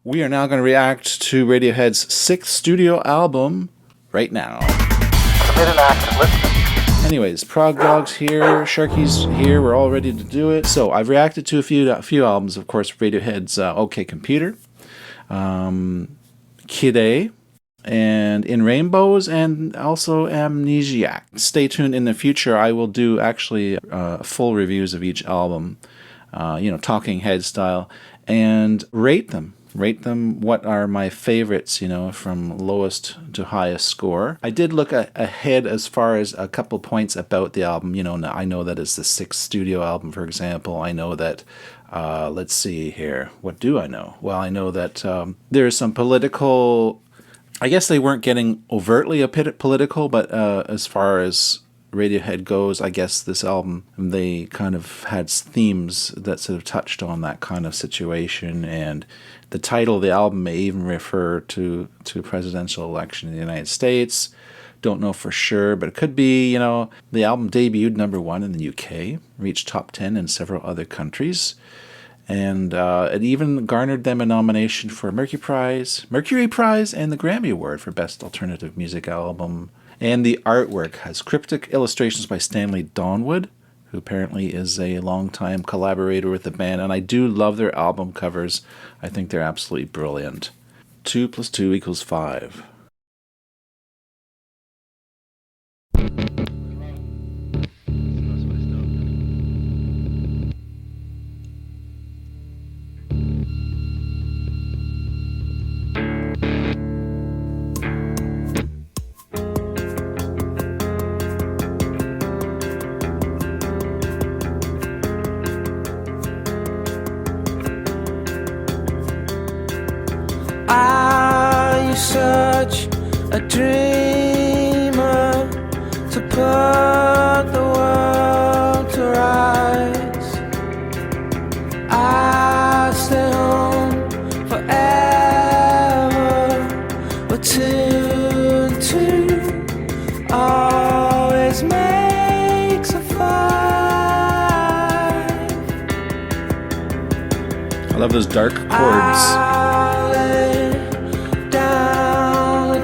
We are now going to react to Radiohead's 6th studio album right now. Submit an act, listen. Anyways, Prog Dog's here, Sharky's here, we're all ready to do it. So I've reacted to a few albums, of course, Radiohead's OK Computer, Kid A, and In Rainbows, and also Amnesiac. Stay tuned in the future. I will do actually full reviews of each album, talking head style, and rate them. Rate them what are my favorites, from lowest to highest score. I did look ahead as far as a couple points about the album. I know that it's the 6th studio album, for example. I know that, let's see here. What do I know? Well, I know that there's some political... I guess they weren't getting overtly a bit political, but as far as Radiohead goes, I guess this album, they kind of had themes that sort of touched on that kind of situation, and the title of the album may even refer to presidential election in the United States. Don't know for sure, but it could be, the album debuted #1 in the UK, reached top 10 in several other countries, and it even garnered them a nomination for Mercury Prize, and the Grammy Award for Best Alternative Music Album. And the artwork has cryptic illustrations by Stanley Donwood, who apparently is a longtime collaborator with the band, and I do love their album covers. I think they're absolutely brilliant. 2 + 2 = 5. Are you such a dreamer to put the world to rights? I stay home forever, but two always makes a five. I love those dark chords.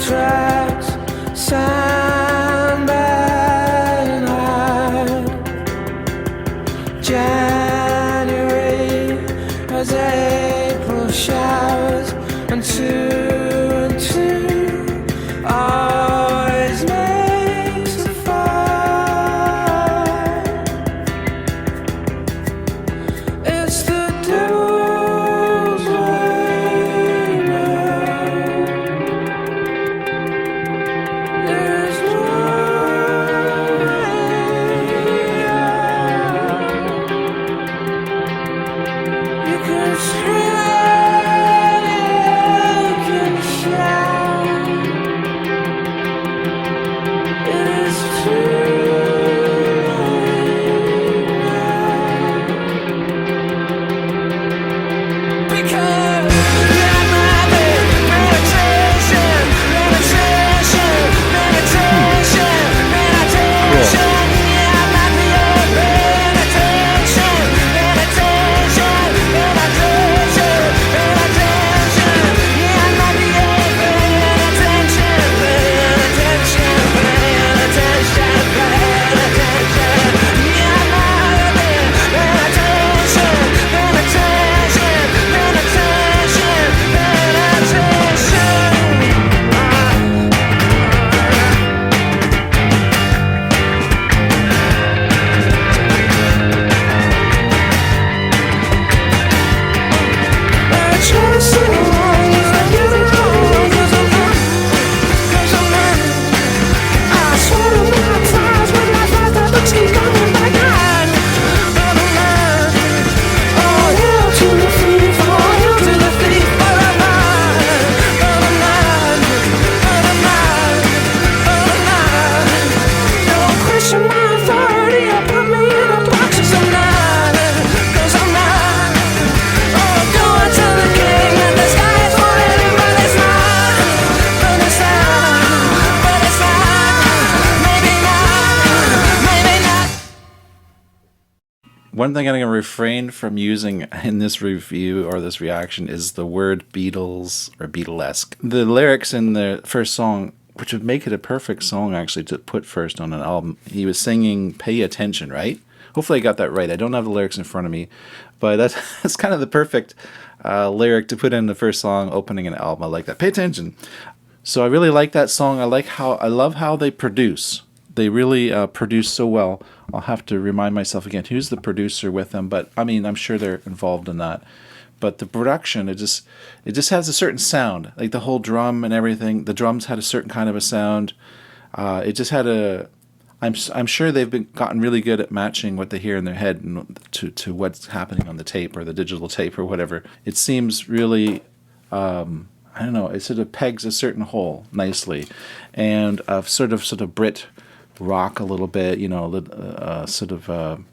Tracks, sandbag and hide. January has April showers, and two always makes a five. It's the devil's way now. One thing I'm going to refrain from using in this review or this reaction is the word Beatles or Beatlesque. The lyrics in the first song, which would make it a perfect song actually to put first on an album, he was singing "Pay Attention," right? Hopefully I got that right. I don't have the lyrics in front of me, but that's kind of the perfect lyric to put in the first song opening an album. I like that. Pay attention. So I really like that song. I love how they produce. They really produce so well. I'll have to remind myself again who's the producer with them, but I mean I'm sure they're involved in that. But the production, it just has a certain sound, like the whole drum and everything. The drums had a certain kind of a sound. It just had a. I'm sure they've gotten really good at matching what they hear in their head to what's happening on the tape or the digital tape or whatever. It seems really. I don't know. It sort of pegs a certain hole nicely, and sort of Brit rock a little bit. You know, sort of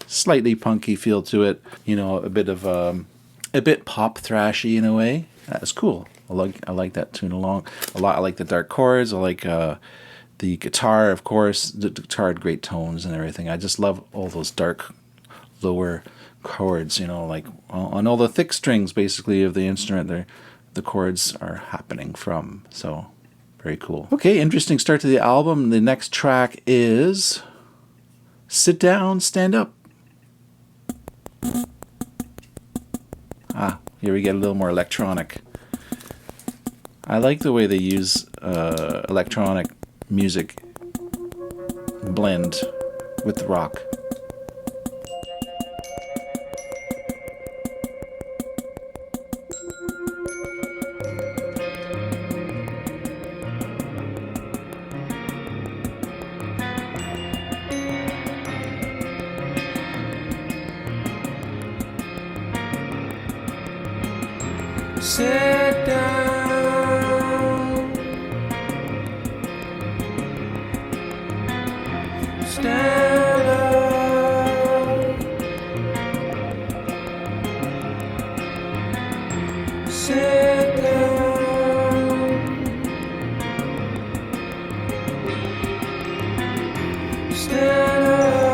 slightly punky feel to it. You know, a bit pop thrashy in a way. That's cool. I like that tune along a lot. I like the dark chords. I like the guitar, of course. The guitar had great tones and everything. I just love all those dark, lower chords. You know, like on all the thick strings, basically of the instrument. The chords are happening from. So very cool. Okay, interesting start to the album. The next track is "Sit Down, Stand Up." Here we get a little more electronic. I like the way they use electronic music blend with rock. Sit down, stand up, sit down, stand up.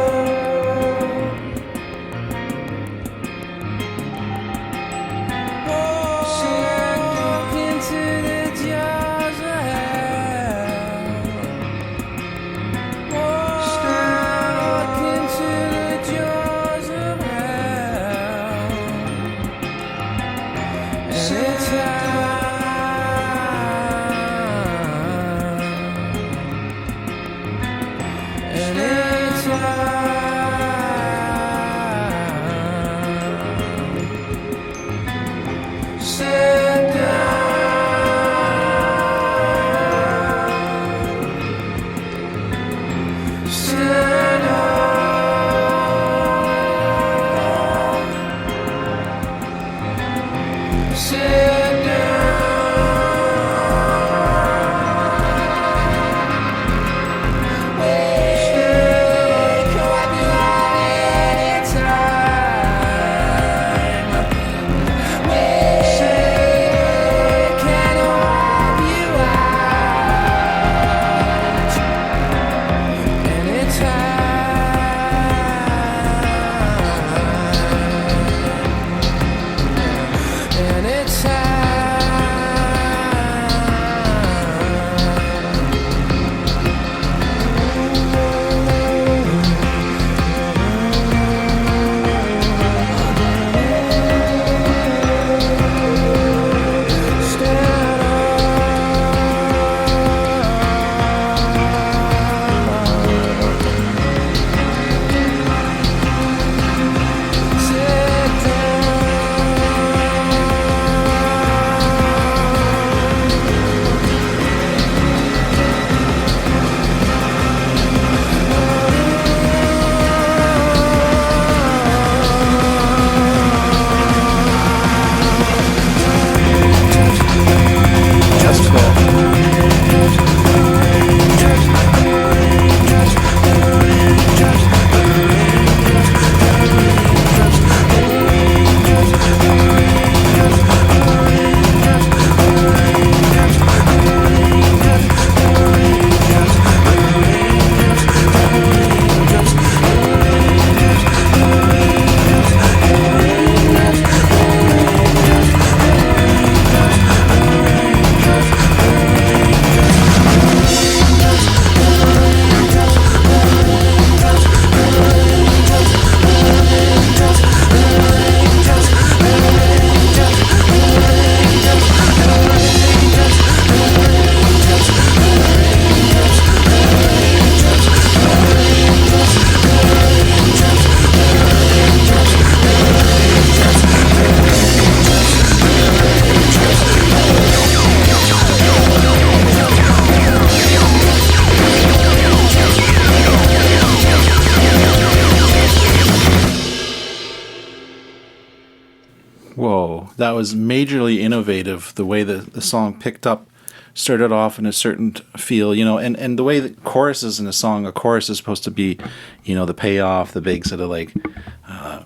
that was majorly innovative. The way the song picked up, started off in a certain feel, and the way the choruses in a song, a chorus is supposed to be, the payoff, the big sort of like,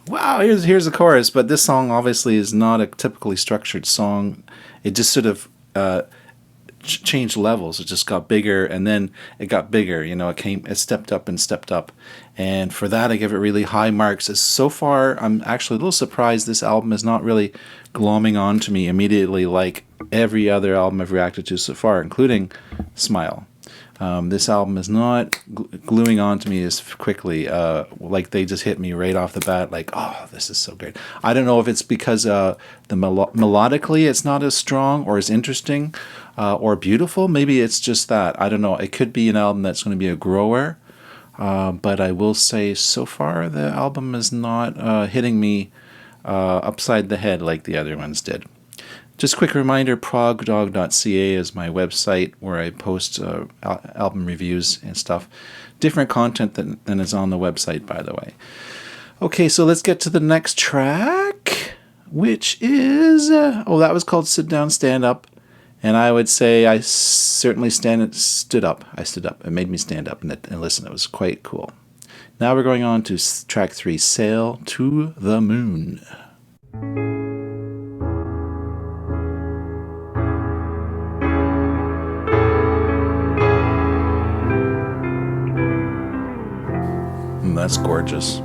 wow, here's the chorus. But this song obviously is not a typically structured song. It just sort of changed levels. It just got bigger, and then it got bigger. It stepped up and stepped up, and for that I give it really high marks. So far, I'm actually a little surprised this album is not really glomming on to me immediately like every other album I've reacted to so far, including Smile. This album is not gluing on to me as quickly. Like they just hit me right off the bat. Like, oh, this is so great. I don't know if it's because melodically it's not as strong or as interesting or beautiful. Maybe it's just that. I don't know. It could be an album that's going to be a grower. But I will say so far the album is not hitting me upside the head like the other ones did. Just a quick reminder, progdog.ca is my website where I post album reviews and stuff. Different content than is on the website, by the way. Okay, so let's get to the next track, which is... that was called Sit Down, Stand Up. And I would say I certainly stood up. I stood up. It made me stand up and listen. It was quite cool. Now we're going on to track 3, Sail to the Moon. That's gorgeous.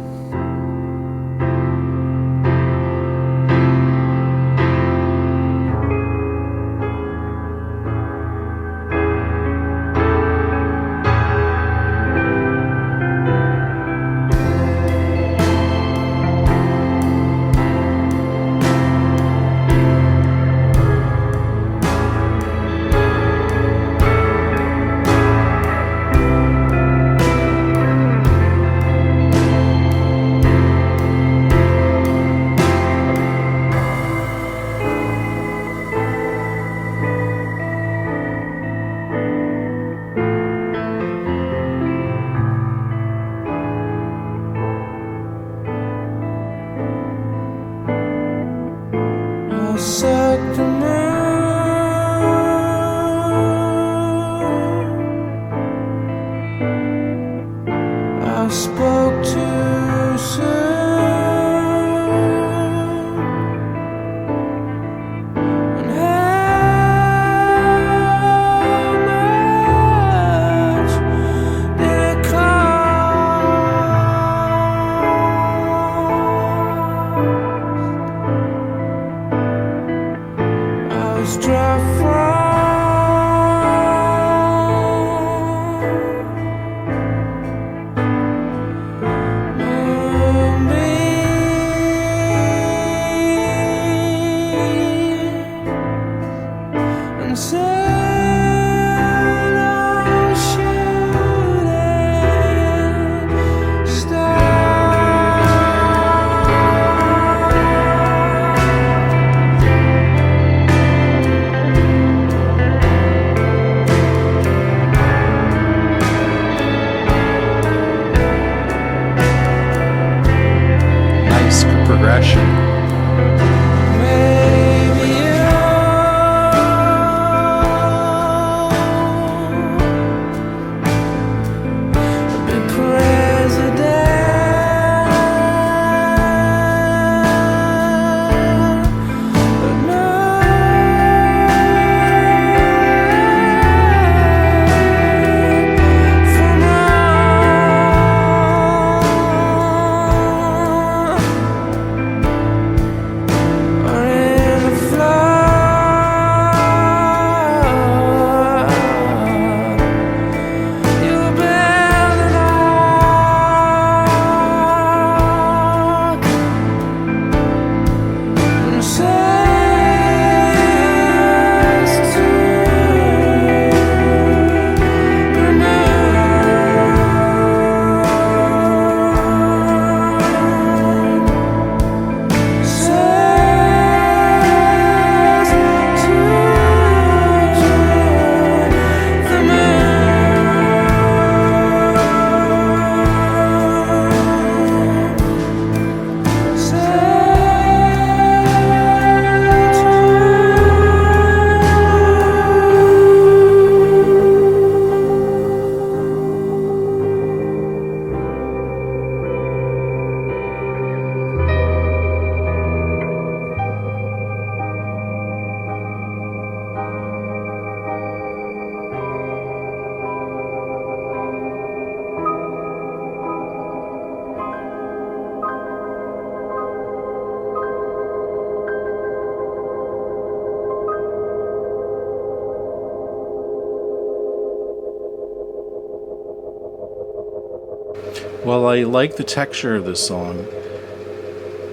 Well, I like the texture of this song,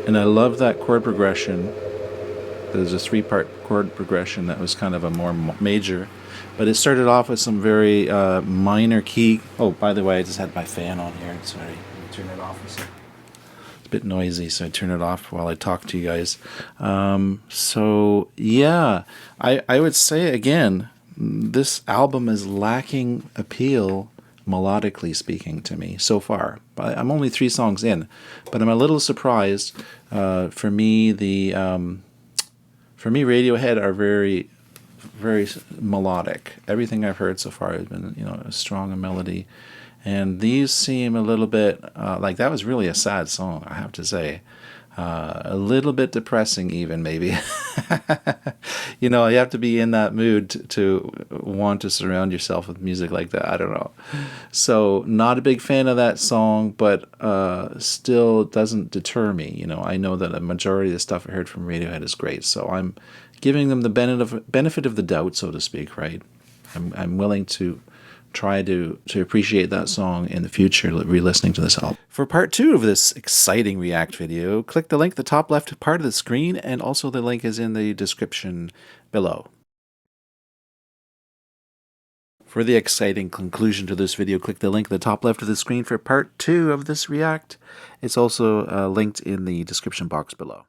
and I love that chord progression. There's a three-part chord progression that was kind of a more major, but it started off with some very minor key. Oh, by the way, I just had my fan on here. Sorry, let me turn it off a second. It's a bit noisy, so I turn it off while I talk to you guys. So yeah, I would say again, this album is lacking appeal, melodically speaking, to me so far. But I'm only 3 songs in, but I'm a little surprised. For me, Radiohead are very, very melodic. Everything I've heard so far has been, a strong melody, and these seem a little bit like that was really a sad song, I have to say. A little bit depressing, even maybe. You have to be in that mood to want to surround yourself with music like that. I don't know. So, not a big fan of that song, but still doesn't deter me. I know that a majority of the stuff I heard from Radiohead is great, so I'm giving them the benefit of the doubt, so to speak. Right? I'm willing to try to appreciate that song in the future, re-listening to this album. For part 2 of this exciting React video, click the link at the top left part of the screen, and also the link is in the description below. For the exciting conclusion to this video, click the link at the top left of the screen for part 2 of this React. It's also linked in the description box below.